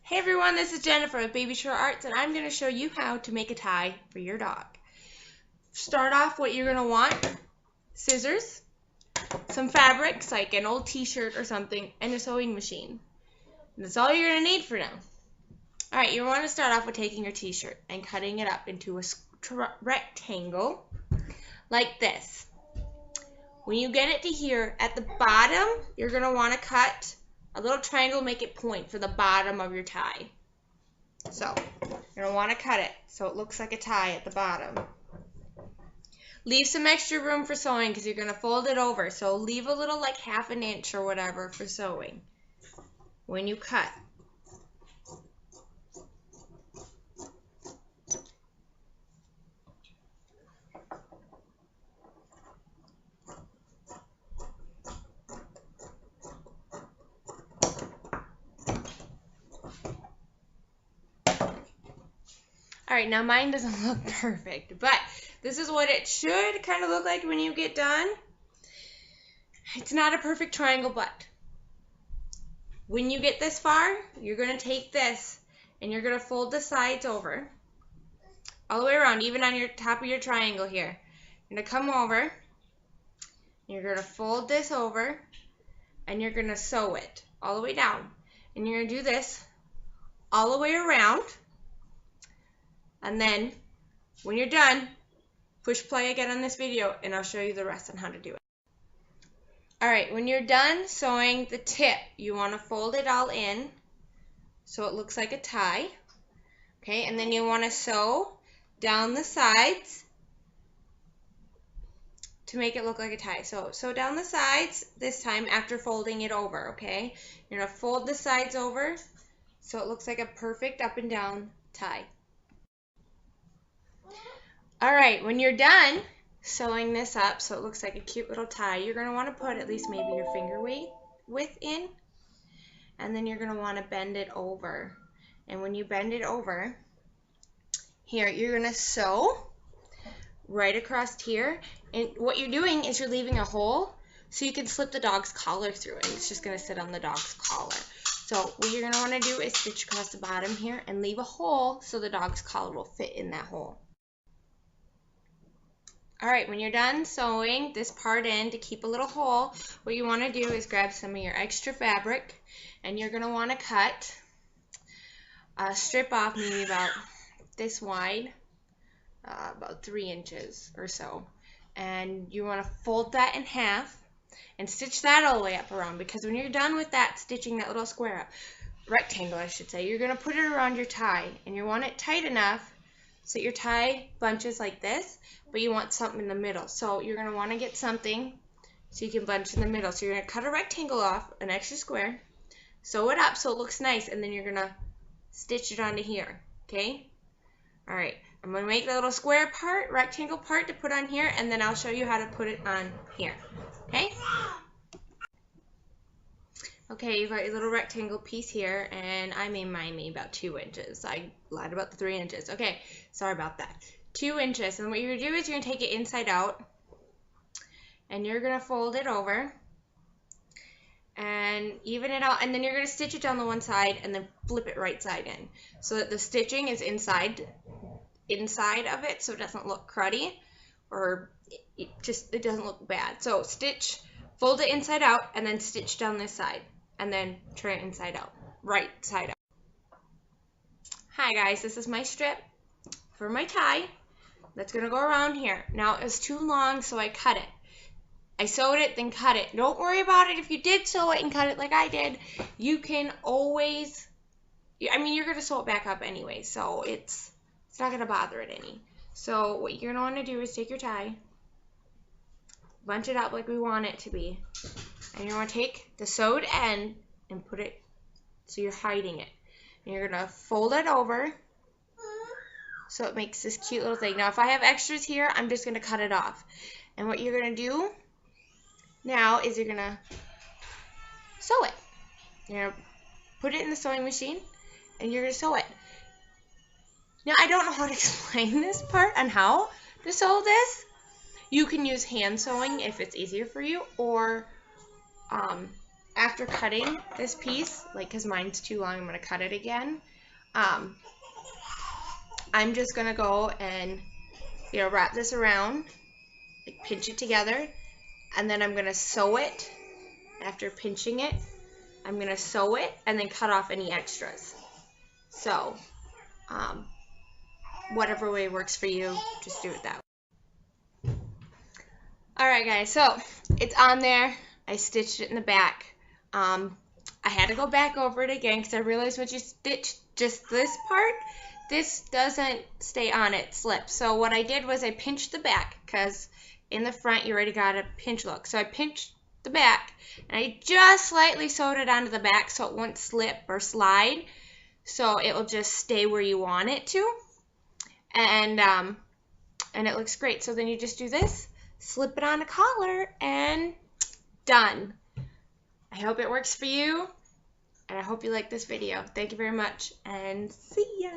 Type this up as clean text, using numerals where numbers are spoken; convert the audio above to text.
Hey everyone, this is Jennifer with Baby Shore Arts, and I'm going to show you how to make a tie for your dog. Start off, what you're going to want: scissors, some fabrics like an old t-shirt or something, and a sewing machine. And that's all you're going to need for now. Alright, you want to start off with taking your t-shirt and cutting it up into a rectangle like this. When you get it to here, at the bottom, you're going to want to cut a little triangle, make it point for the bottom of your tie. So, you're going to want to cut it so it looks like a tie at the bottom. Leave some extra room for sewing because you're going to fold it over. So, leave a little, like half an inch or whatever for sewing when you cut. Alright, now mine doesn't look perfect, but this is what it should kind of look like when you get done. It's not a perfect triangle, but when you get this far, you're going to take this and you're going to fold the sides over all the way around, even on your top of your triangle here. You're going to come over, you're going to fold this over, and you're going to sew it all the way down. And you're going to do this all the way around. And then, when you're done, push play again on this video, and I'll show you the rest on how to do it. Alright, when you're done sewing the tip, you want to fold it all in so it looks like a tie. Okay, and then you want to sew down the sides to make it look like a tie. So, sew down the sides this time after folding it over, okay? You're going to fold the sides over so it looks like a perfect up and down tie. Alright, when you're done sewing this up so it looks like a cute little tie, you're going to want to put at least maybe your finger width in, and then you're going to want to bend it over. And when you bend it over, here, you're going to sew right across here, and what you're doing is you're leaving a hole so you can slip the dog's collar through it. It's just going to sit on the dog's collar. So what you're going to want to do is stitch across the bottom here and leave a hole so the dog's collar will fit in that hole. Alright, when you're done sewing this part in to keep a little hole, what you want to do is grab some of your extra fabric, and you're going to want to cut a strip off maybe about this wide, about 3 inches or so. And you want to fold that in half and stitch that all the way up around, because when you're done with that, stitching that little square up, rectangle I should say, you're going to put it around your tie, and you want it tight enough so your tie bunches like this, but you want something in the middle. So you're going to want to get something so you can bunch in the middle. So you're going to cut a rectangle off, an extra square, sew it up so it looks nice, and then you're going to stitch it onto here, okay? Alright, I'm going to make the little square part, rectangle part to put on here, and then I'll show you how to put it on here, okay? Okay, you've got your little rectangle piece here, and I made mine about 2 inches. I lied about the 3 inches. Okay, sorry about that. 2 inches, and what you're going to do is you're going to take it inside out, and you're going to fold it over, and even it out, and then you're going to stitch it down the one side, and then flip it right side in, so that the stitching is inside of it, so it doesn't look cruddy, or it doesn't look bad. So stitch, fold it inside out, and then stitch down this side, and then turn it inside out, right side out. Hi guys, this is my strip for my tie that's going to go around here. Now it was too long, so I cut it. I sewed it, then cut it. Don't worry about it if you did sew it and cut it like I did. You can always, I mean, you're going to sew it back up anyway, so it's not going to bother it any. So what you're going to want to do is take your tie, bunch it up like we want it to be, and you're going to take the sewed end and put it so you're hiding it. And you're going to fold it over so it makes this cute little thing. Now if I have extras here, I'm just going to cut it off. And what you're going to do now is you're going to sew it. You're going to put it in the sewing machine, and you're going to sew it. Now I don't know how to explain this part on how to sew this. You can use hand sewing if it's easier for you, or after cutting this piece, like, because mine's too long, I'm going to cut it again. I'm just going to go and, you know, wrap this around, like, pinch it together, and then I'm going to sew it. After pinching it, I'm going to sew it and then cut off any extras. So, whatever way works for you, just do it that way. Alright guys, so it's on there. I stitched it in the back. I had to go back over it again because I realized once you stitch just this part, this doesn't stay on, it slips. So what I did was I pinched the back, because in the front you already got a pinch look. So I pinched the back and I just slightly sewed it onto the back so it won't slip or slide, so it will just stay where you want it to, and it looks great. So then you just do this, slip it on a collar, and done. I hope it works for you, and I hope you like this video. Thank you very much, and see ya.